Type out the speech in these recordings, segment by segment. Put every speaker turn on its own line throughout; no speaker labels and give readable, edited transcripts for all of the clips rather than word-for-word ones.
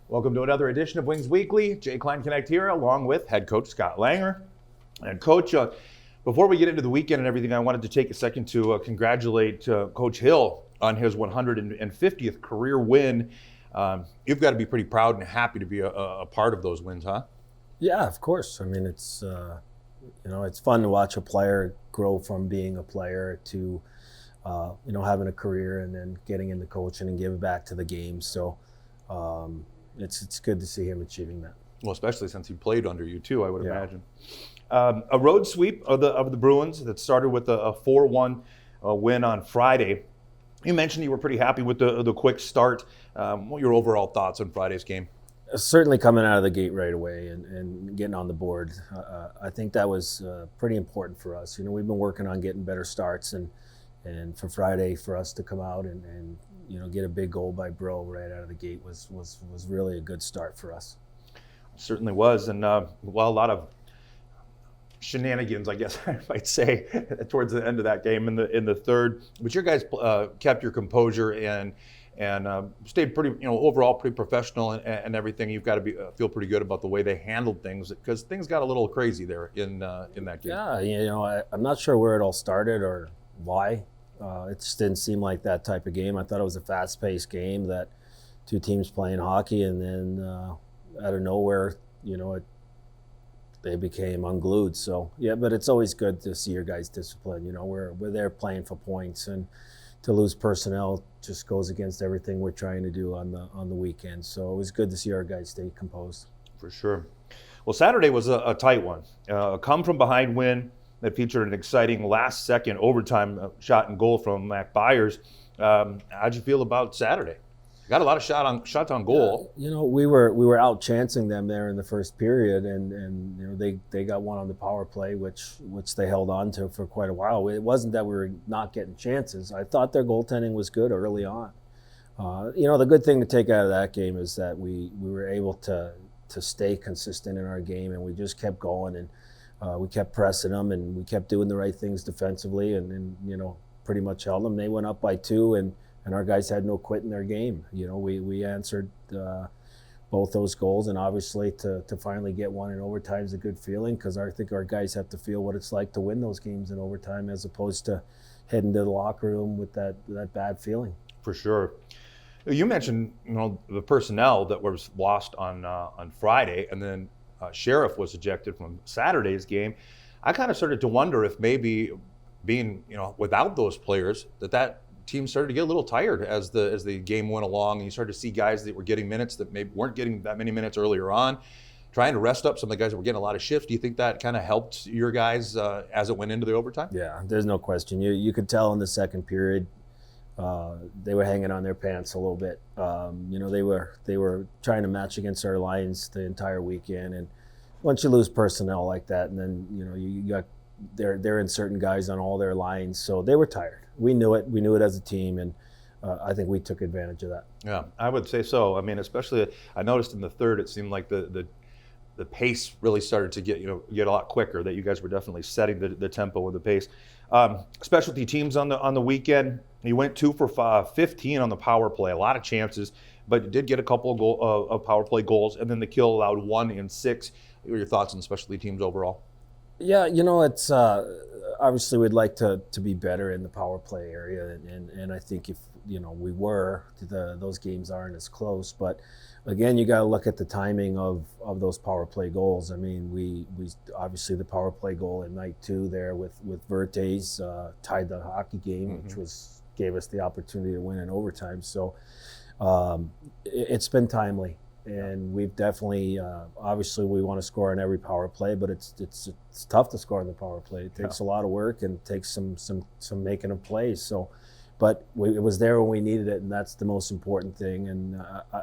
Welcome to another edition of Wings Weekly. Jay Klein Connect here, along with head coach Scott Langer. And Coach, before we get into the weekend and everything, I wanted to take a second to congratulate Coach Hill on his 150th career win. You've got to be pretty proud and happy to be a part of those wins, huh?
Yeah, of course. I mean, it's it's fun to watch a player grow from being a player to having a career and then getting into coaching and giving back to the game. So it's good to see him achieving that.
Well, especially since he played under you too, I would imagine. A road sweep of the Bruins that started with a 4-1 win on Friday. You mentioned you were pretty happy with the quick start. What were your overall thoughts on Friday's game?
Certainly coming out of the gate right away and getting on the board. I think that was pretty important for us. We've been working on getting better starts, and for Friday for us to come out and get a big goal by Bro right out of the gate was really a good start for us.
Certainly was, and a lot of shenanigans, I guess I might say, towards the end of that game in the third. But your guys kept your composure and stayed pretty, overall pretty professional and everything. You've got to feel pretty good about the way they handled things, because things got a little crazy there in that game.
Yeah, I'm not sure where it all started or why. It just didn't seem like that type of game. I thought it was a fast-paced game, that two teams playing hockey, and then out of nowhere, they became unglued. So yeah, but it's always good to see your guys disciplined. We're there playing for points, and to lose personnel just goes against everything we're trying to do on the weekend. So it was good to see our guys stay composed.
For sure. Well, Saturday was a tight one. A come-from-behind win that featured an exciting last-second overtime shot and goal from Mac Byers. How'd you feel about Saturday? Got a lot of shots on goal.
We were out chancing them there in the first period, and they got one on the power play, which they held on to for quite a while. It wasn't that we were not getting chances. I thought their goaltending was good early on. The good thing to take out of that game is that we were able to stay consistent in our game, and we just kept going, and we kept pressing them, and we kept doing the right things defensively, and pretty much held them. They went up by 2, and our guys had no quit in their game. We answered both those goals, and obviously to finally get one in overtime is a good feeling, because I think our guys have to feel what it's like to win those games in overtime, as opposed to heading to the locker room with that bad feeling.
For sure. You mentioned the personnel that was lost on Friday, and then Sheriff was ejected from Saturday's game. I kind of started to wonder if maybe being without those players, that team started to get a little tired as the game went along, and you started to see guys that were getting minutes that maybe weren't getting that many minutes earlier on, trying to rest up some of the guys that were getting a lot of shifts. Do you think that kind of helped your guys as it went into the overtime?
Yeah, there's no question. You could tell in the second period they were hanging on their pants a little bit. They were trying to match against our lines the entire weekend, and once you lose personnel like that, and then you got they're in certain guys on all their lines, so they were tired. We knew it as a team, and I think we took advantage of that.
Yeah, I would say so. I mean, especially I noticed in the third, it seemed like the pace really started to get a lot quicker. That you guys were definitely setting the tempo and the pace. Specialty teams on the weekend. You went 2 for 15 on the power play. A lot of chances, but you did get a couple of power play goals, and then the kill allowed 1 in 6. What are your thoughts on specialty teams overall?
Yeah, it's obviously we'd like to be better in the power play area, and I think if we were, those games aren't as close. But again, you got to look at the timing of those power play goals. I mean, we obviously the power play goal in night 2 there with Vertes tied the hockey game, which gave us the opportunity to win in overtime. So it's been timely. And we've definitely, obviously, we want to score on every power play, but it's tough to score on the power play. It takes a lot of work and takes some making of plays. So, but it was there when we needed it, and that's the most important thing. And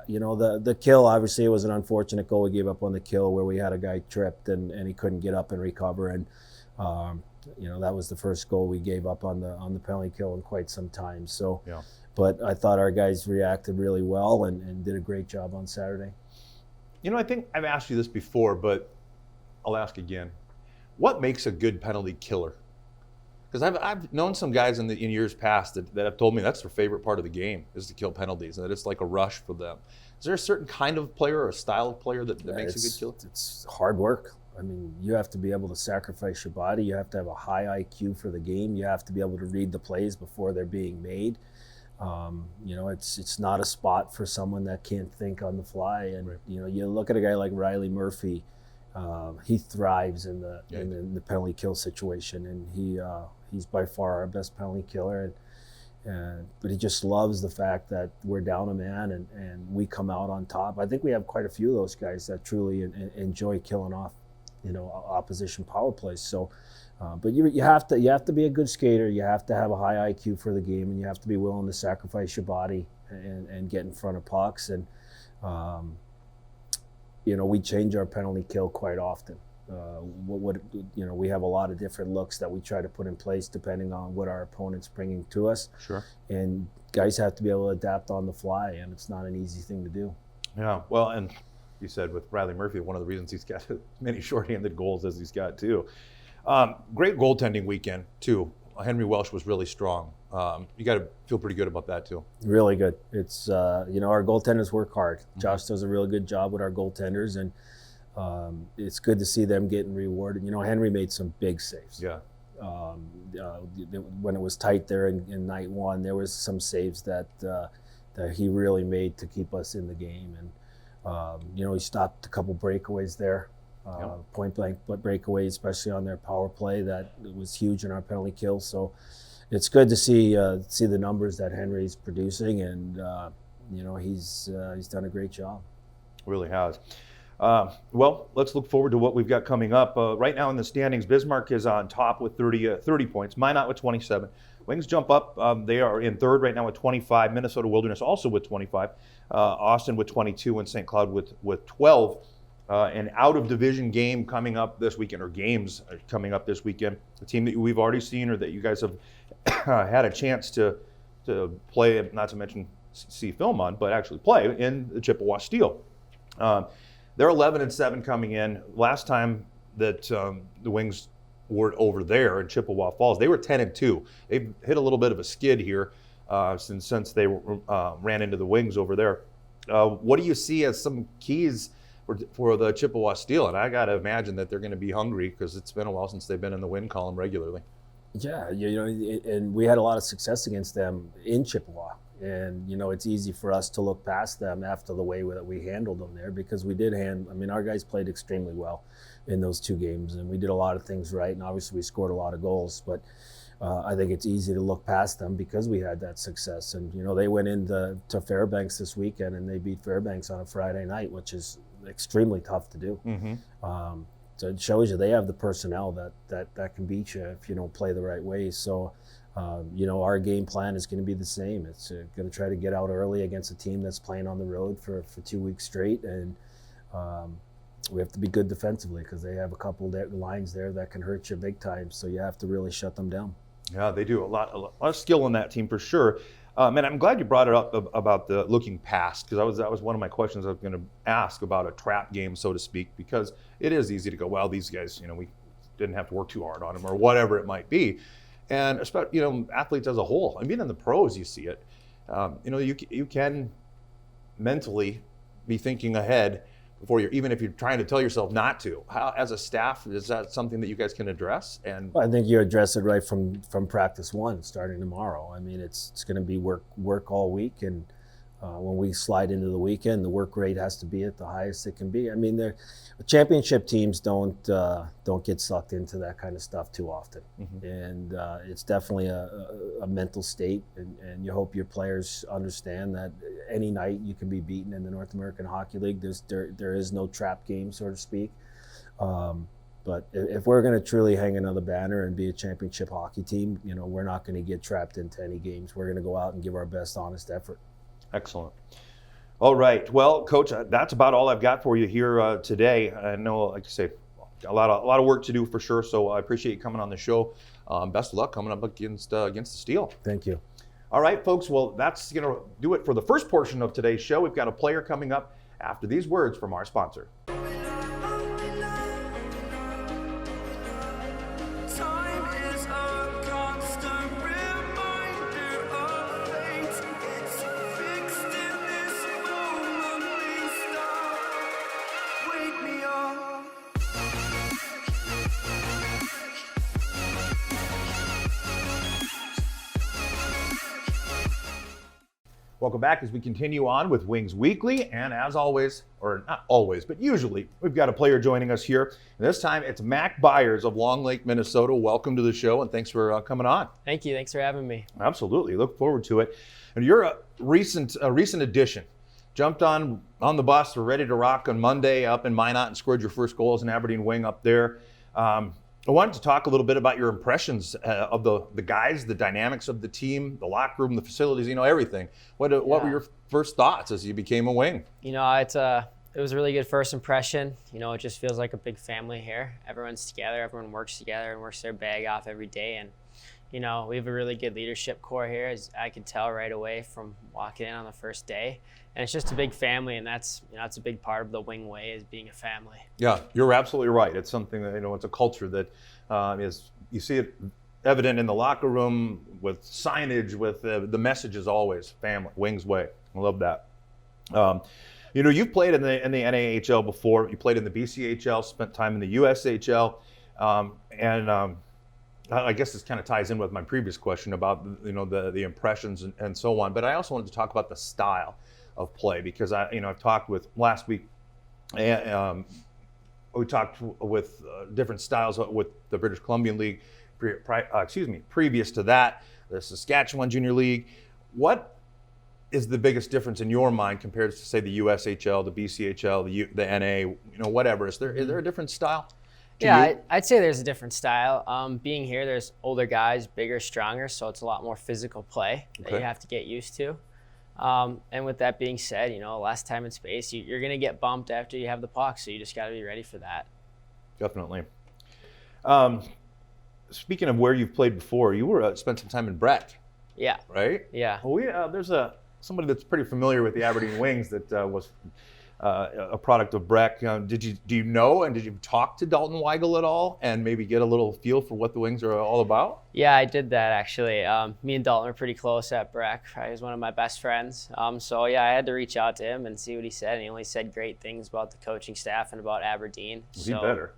the kill, obviously, it was an unfortunate goal we gave up on the kill, where we had a guy tripped and he couldn't get up and recover. And that was the first goal we gave up on the penalty kill in quite some time. So. Yeah. But I thought our guys reacted really well and did a great job on Saturday.
I think I've asked you this before, but I'll ask again. What makes a good penalty killer? Because I've known some guys in years past that have told me that's their favorite part of the game is to kill penalties, and that it's like a rush for them. Is there a certain kind of player or a style of player that makes a good killer?
It's hard work. I mean, you have to be able to sacrifice your body. You have to have a high IQ for the game. You have to be able to read the plays before they're being made. It's not a spot for someone that can't think on the fly. And
Right.
you look at a guy like Riley Murphy. He thrives in the penalty kill situation, and he's by far our best penalty killer. But he just loves the fact that we're down a man and we come out on top. I think we have quite a few of those guys that truly enjoy killing off, opposition power plays. So, but you have to be a good skater. You have to have a high IQ for the game, and you have to be willing to sacrifice your body and get in front of pucks. And we change our penalty kill quite often. We have a lot of different looks that we try to put in place depending on what our opponent's bringing to us.
Sure.
And guys have to be able to adapt on the fly, and it's not an easy thing to do.
Yeah, well, and you said with Riley Murphy, one of the reasons he's got as many shorthanded goals as he's got too. Great goaltending weekend too. Henry Welsh was really strong. You got to feel pretty good about that too.
Really good. It's our goaltenders work hard. Josh does a really good job with our goaltenders, and it's good to see them getting rewarded. Henry made some big saves.
Yeah.
When it was tight there in night one, there was some saves that he really made to keep us in the game. And he stopped a couple breakaways there, point blank breakaways, especially on their power play. That was huge in our penalty kill. So it's good to see the numbers that Henry's producing, and he's done a great job.
Really has. Well, let's look forward to what we've got coming up. Right now in the standings, Bismarck is on top with 30 points, Minot with 27. Wings jump up. They are in third right now with 25. Minnesota Wilderness also with 25. Austin with 22 and St. Cloud with 12. An out-of-division game coming up this weekend, or games coming up this weekend. A team that we've already seen or that you guys have had a chance to play, not to mention see film on, but actually play in the Chippewa Steel. They're 11-7 coming in. Last time that the Wings were over there in Chippewa Falls, they were 10-2. They've hit a little bit of a skid here since they ran into the Wings over there. What do you see as some keys for the Chippewa Steel? And I got to imagine that they're going to be hungry because it's been a while since they've been in the win column regularly.
Yeah, and we had a lot of success against them in Chippewa. And, it's easy for us to look past them after the way that we handled them there, because we did our guys played extremely well in those two games, and we did a lot of things right, and obviously we scored a lot of goals. But I think it's easy to look past them because we had that success. And, they went into Fairbanks this weekend, and they beat Fairbanks on a Friday night, which is extremely tough to do. Mm-hmm. So it shows you they have the personnel that can beat you if you don't play the right way. So, our game plan is going to be the same. It's going to try to get out early against a team that's playing on the road for 2 weeks straight. And we have to be good defensively because they have a couple of lines there that can hurt you big time. So you have to really shut them down.
Yeah, they do a lot of skill on that team for sure. And I'm glad you brought it up about the looking past, because that was one of my questions I was going to ask about a trap game, so to speak, because it is easy to go, well, these guys, we didn't have to work too hard on them or whatever it might be. And especially, athletes as a whole, I mean, in the pros, you see it. You can mentally be thinking ahead before even if you're trying to tell yourself not to. How, as a staff, is that something that you guys can address? And
I think you address it right from practice one, starting tomorrow. I mean, it's going to be work all week, and when we slide into the weekend, the work rate has to be at the highest it can be. I mean, the championship teams don't get sucked into that kind of stuff too often. Mm-hmm. And it's definitely a mental state, and you hope your players understand that any night you can be beaten in the North American Hockey League. There is no trap game, so to speak. But if we're going to truly hang another banner and be a championship hockey team, we're not going to get trapped into any games. We're going to go out and give our best honest effort.
Excellent. All right. Well, Coach, that's about all I've got for you here today. I know, like I say, a lot of work to do for sure. So I appreciate you coming on the show. Best of luck coming up against the Steel.
Thank you.
All right, folks. Well, that's going to do it for the first portion of today's show. We've got a player coming up after these words from our sponsor.
Time is a
Welcome back as we continue on with Wings Weekly. And as always, or not always, but usually, we've got a player joining us here. And this time it's Mac Byers of Long Lake, Minnesota. Welcome to the show, and thanks for coming on.
Thank you. Thanks for having me.
Absolutely. Look forward to it. And you're a recent addition. Jumped on the bus. We're ready to rock on Monday up in Minot and scored your first goal as an Aberdeen Wing up there. I wanted to talk a little bit about your impressions of the guys, the dynamics of the team, the locker room, the facilities, everything. What were your first thoughts as you became a Wing?
It was a really good first impression. It just feels like a big family here. Everyone's together, everyone works together and works their bag off every day. And, we have a really good leadership core here, as I could tell right away from walking in on the first day. And it's just a big family, and that's a big part of the Wing way, is being a family. Yeah,
you're absolutely right. It's something that, it's a culture that you see it evident in the locker room with signage, with the message is always family, Wings way. I love that. You've played in the NAHL before. You played in the BCHL, spent time in the USHL, I guess this kind of ties in with my previous question about the impressions and so on. But I also wanted to talk about the style of play, because I've talked with last week. We talked with different styles with the British Columbian League. Previous to that, the Saskatchewan Junior League. What is the biggest difference in your mind compared to, say, the USHL, the BCHL, the NA? Whatever. Is there a different style?
I'd say there's a different style. Being here, there's older guys, bigger, stronger, so it's a lot more physical play that you have to get used to. And with that being said, less time and space, you're going to get bumped after you have the puck, so you just got to be ready for that.
Definitely. Speaking of where you've played before, you spent some time in Breck.
Yeah.
Right?
Yeah.
Well, there's somebody that's pretty familiar with the Aberdeen Wings that was a product of Breck. Do you know, and did you talk to Dalton Weigel at all and maybe get a little feel for what the Wings are all about?
Yeah, I did that actually. Me and Dalton were pretty close at Breck. He was one of my best friends. So I had to reach out to him and see what he said. And he only said great things about the coaching staff and about Aberdeen.
He better.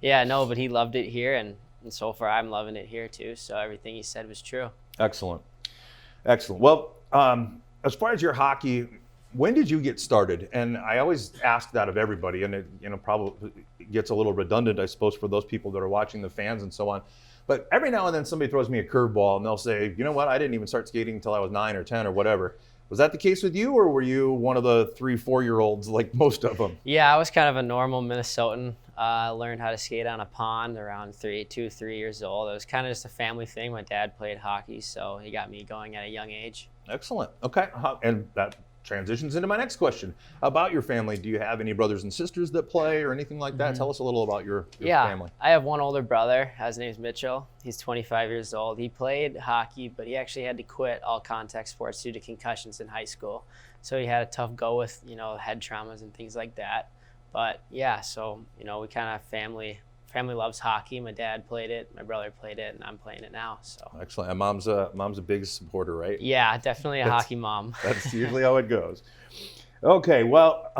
Yeah, no, but he loved it here, and so far I'm loving it here too. So everything he said was true.
Excellent. Well, as far as your hockey, when did you get started? And I always ask that of everybody, and it probably gets a little redundant, I suppose, for those people that are watching, the fans and so on. But every now and then somebody throws me a curveball and they'll say, you know what, I didn't even start skating until I was 9 or 10 or whatever. Was that the case with you, or were you one of the 3-4-year-olds like most of them?
Yeah, I was kind of a normal Minnesotan. Learned how to skate on a pond around 3 years old. It was kind of just a family thing. My dad played hockey, so he got me going at a young age.
Excellent. Okay. And that transitions into my next question about your family. Do you have any brothers and sisters that play or anything like that? Mm-hmm. Tell us a little about your family.
I have one older brother. His name's Mitchell. He's 25 years old. He played hockey, but he actually had to quit all contact sports due to concussions in high school. So he had a tough go with, head traumas and things like that. But yeah, so, we kind of family loves hockey. My dad played it, my brother played it, and I'm playing it now. So
excellent. And mom's a big supporter, right?
Yeah, definitely a hockey mom.
That's usually how it goes. Okay, well,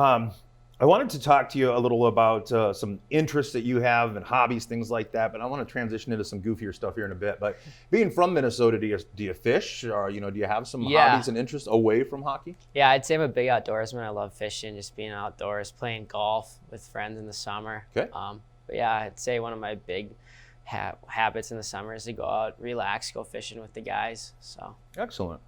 I wanted to talk to you a little about some interests that you have and hobbies, things like that. But I want to transition into some goofier stuff here in a bit. But being from Minnesota, do you fish, or do you have some hobbies and interests away from hockey?
Yeah, I'd say I'm a big outdoorsman. I love fishing, just being outdoors, playing golf with friends in the summer.
Okay.
But yeah, I'd say one of my big habits in the summer is to go out, relax, go fishing with the guys. So
excellent.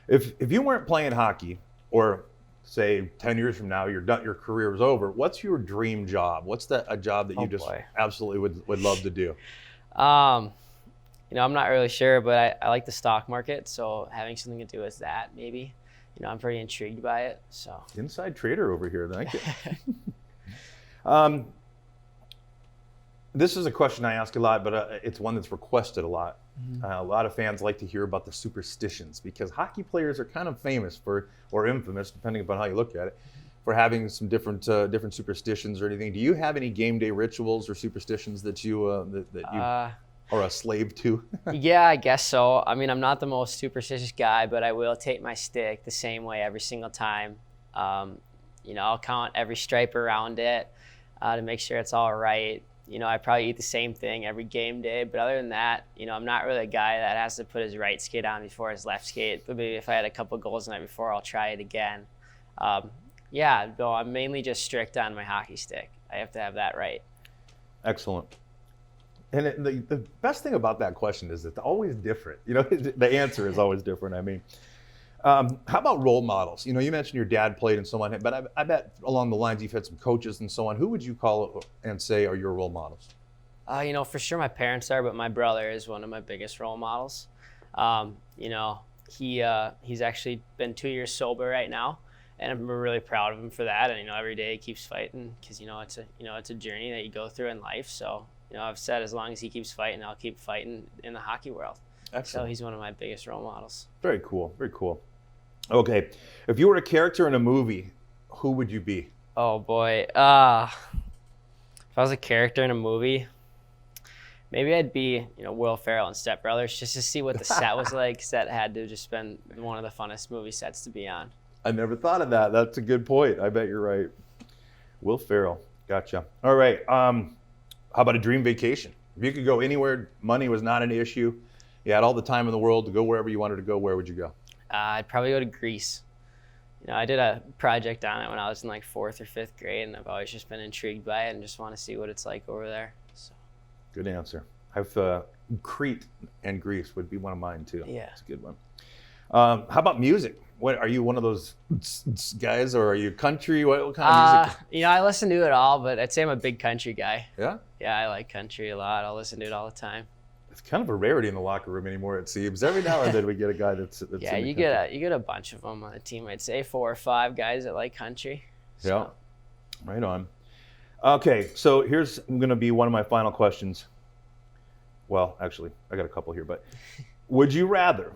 If you weren't playing hockey, or say 10 years from now, your career is over, what's your dream job? What's a job that you absolutely would love to do?
I'm not really sure, but I like the stock market, so having something to do with that, maybe. I'm pretty intrigued by it. So
inside trader over here, thank you. This is a question I ask a lot, but it's one that's requested a lot. Mm-hmm. A lot of fans like to hear about the superstitions, because hockey players are kind of famous for, or infamous, depending upon how you look at it, for having some different superstitions or anything. Do you have any game day rituals or superstitions that you are a slave to?
Yeah, I guess so. I mean, I'm not the most superstitious guy, but I will take my stick the same way every single time. I'll count every stripe around it to make sure it's all right. I probably eat the same thing every game day. But other than that, I'm not really a guy that has to put his right skate on before his left skate. But maybe if I had a couple goals the night before, I'll try it again. Yeah, no, I'm mainly just strict on my hockey stick. I have to have that right.
Excellent. And the best thing about that question is it's always different. The answer is always different. I mean, how about role models? You mentioned your dad played and so on, but I bet along the lines you've had some coaches and so on. Who would you call and say are your role models?
For sure my parents are, but my brother is one of my biggest role models. He's actually been 2 years sober right now, and I'm really proud of him for that. And every day he keeps fighting because it's a journey that you go through in life. So I've said as long as he keeps fighting, I'll keep fighting in the hockey world.
Excellent.
So he's one of my biggest role models.
Very cool. Very cool. Okay, if you were a character in a movie, who would you be?
Oh boy, if I was a character in a movie, maybe I'd be Will Ferrell in Step Brothers, just to see what the set was like. Set had to just been one of the funnest movie sets to be on.
I never thought of that. That's a good point. I bet you're right. Will Ferrell. Gotcha. All right. How about a dream vacation? If you could go anywhere, money was not an issue, you had all the time in the world to go wherever you wanted to go, where would you go?
I'd probably go to Greece. I did a project on it when I was in like 4th or 5th grade, and I've always just been intrigued by it and just want to see what it's like over there. So.
Good answer. Crete and Greece would be one of mine too.
Yeah.
It's a good one. How about music? What are you, one of those guys, or are you country? What kind of music?
I listen to it all, but I'd say I'm a big country guy.
Yeah?
Yeah, I like country a lot. I'll listen to it all the time.
It's kind of a rarity in the locker room anymore, it seems. Every now and then we get a guy that's
yeah, you get a bunch of them on a team. I'd say 4 or 5 guys that like country. So.
Yeah, right on. Okay, so here's going to be one of my final questions. Well, actually, I got a couple here, but would you rather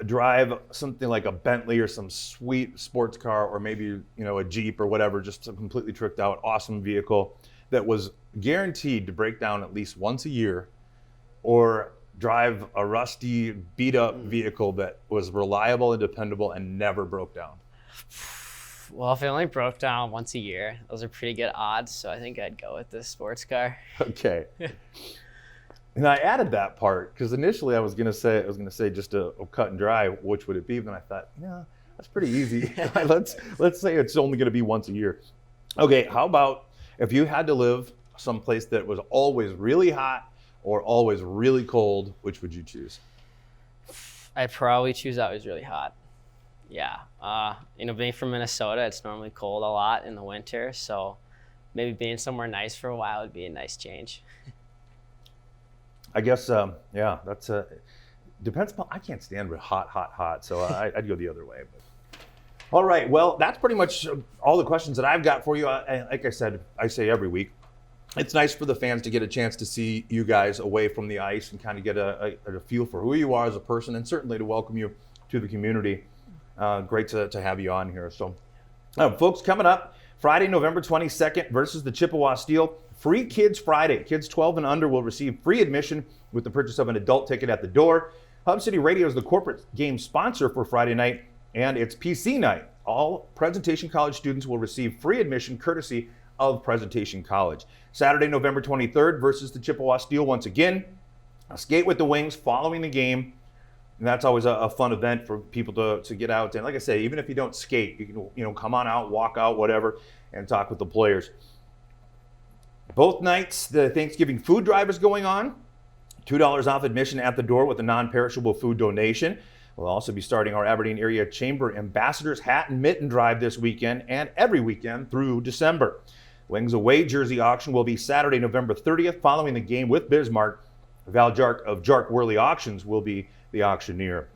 drive something like a Bentley or some sweet sports car, or maybe a Jeep or whatever, just a completely tricked out, awesome vehicle that was guaranteed to break down at least once a year, or drive a rusty, beat-up vehicle that was reliable and dependable and never broke down?
Well, if it only broke down once a year, those are pretty good odds, so I think I'd go with the sports car.
Okay. And I added that part because initially I was gonna say just a cut and dry, which would it be? But then I thought, yeah, that's pretty easy. let's say it's only gonna be once a year. Okay, how about if you had to live someplace that was always really hot or always really cold, which would you choose?
I'd probably choose always really hot. Yeah, being from Minnesota, it's normally cold a lot in the winter, so maybe being somewhere nice for a while would be a nice change.
I guess, yeah, that's depends upon, I can't stand hot, so I'd go the other way. But. All right, well, that's pretty much all the questions that I've got for you. Like I said, I say every week, it's nice for the fans to get a chance to see you guys away from the ice and kind of get a feel for who you are as a person, and certainly to welcome you to the community. Great to have you on here. So, folks, coming up, Friday, November 22nd versus the Chippewa Steel. Free Kids Friday. Kids 12 and under will receive free admission with the purchase of an adult ticket at the door. Hub City Radio is the corporate game sponsor for Friday night, and it's PC night. All Presentation College students will receive free admission courtesy of Presentation College. Saturday, November 23rd versus the Chippewa Steel once again. Skate with the Wings following the game. And that's always a fun event for people to get out. And like I say, even if you don't skate, you can come on out, walk out, whatever, and talk with the players. Both nights, the Thanksgiving food drive is going on. $2 off admission at the door with a non-perishable food donation. We'll also be starting our Aberdeen Area Chamber Ambassadors Hat and Mitten Drive this weekend and every weekend through December. Wings Away jersey auction will be Saturday, November 30th, following the game with Bismarck. Val Jark of Jark Worley Auctions will be the auctioneer.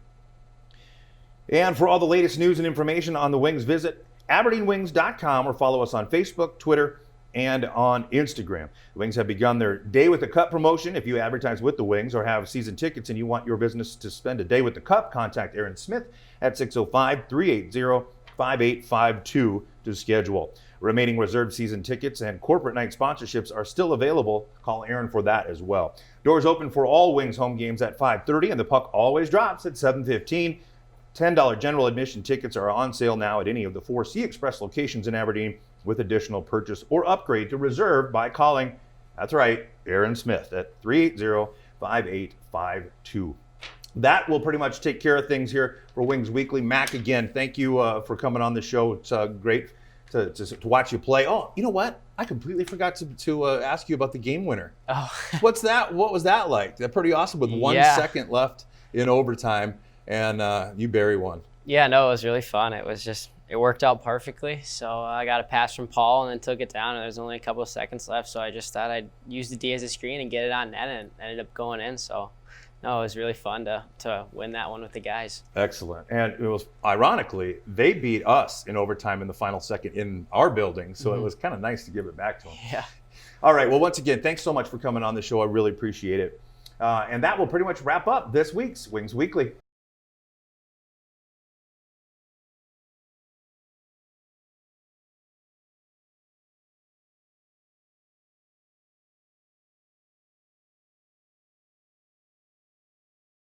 And for all the latest news and information on the Wings, visit aberdeenwings.com or follow us on Facebook, Twitter, and on Instagram. The Wings have begun their Day with the Cup promotion. If you advertise with the Wings or have season tickets and you want your business to spend a day with the Cup, contact Aaron Smith at 605-380-5852 to schedule. Remaining reserved season tickets and corporate night sponsorships are still available. Call Aaron for that as well. Doors open for all Wings home games at 5:30, and the puck always drops at 7:15. $10 general admission tickets are on sale now at any of the 4 Sea Express locations in Aberdeen, with additional purchase or upgrade to reserve by calling That's right, Aaron Smith at 380-5852. That will pretty much take care of things here for Wings Weekly. Mac, again, thank you for coming on the show. It's great to watch you play. Oh, you know what? I completely forgot to ask you about the game winner.
Oh,
What's that? What was that like? That's pretty awesome with 1
Yeah.
second left in overtime, and you bury one.
yeah, no, it was really fun. It worked out perfectly. So I got a pass from Paul and then took it down, and there was only a couple of seconds left. So I just thought I'd use the D as a screen and get it on net, and it ended up going in. So no, it was really fun to win that one with the guys.
Excellent. And it was, ironically, they beat us in overtime in the final second in our building, so it was kind of nice to give it back to them.
Yeah.
All right, well, once again, thanks so much for coming on the show. I really appreciate it. And that will pretty much wrap up this week's Wings Weekly.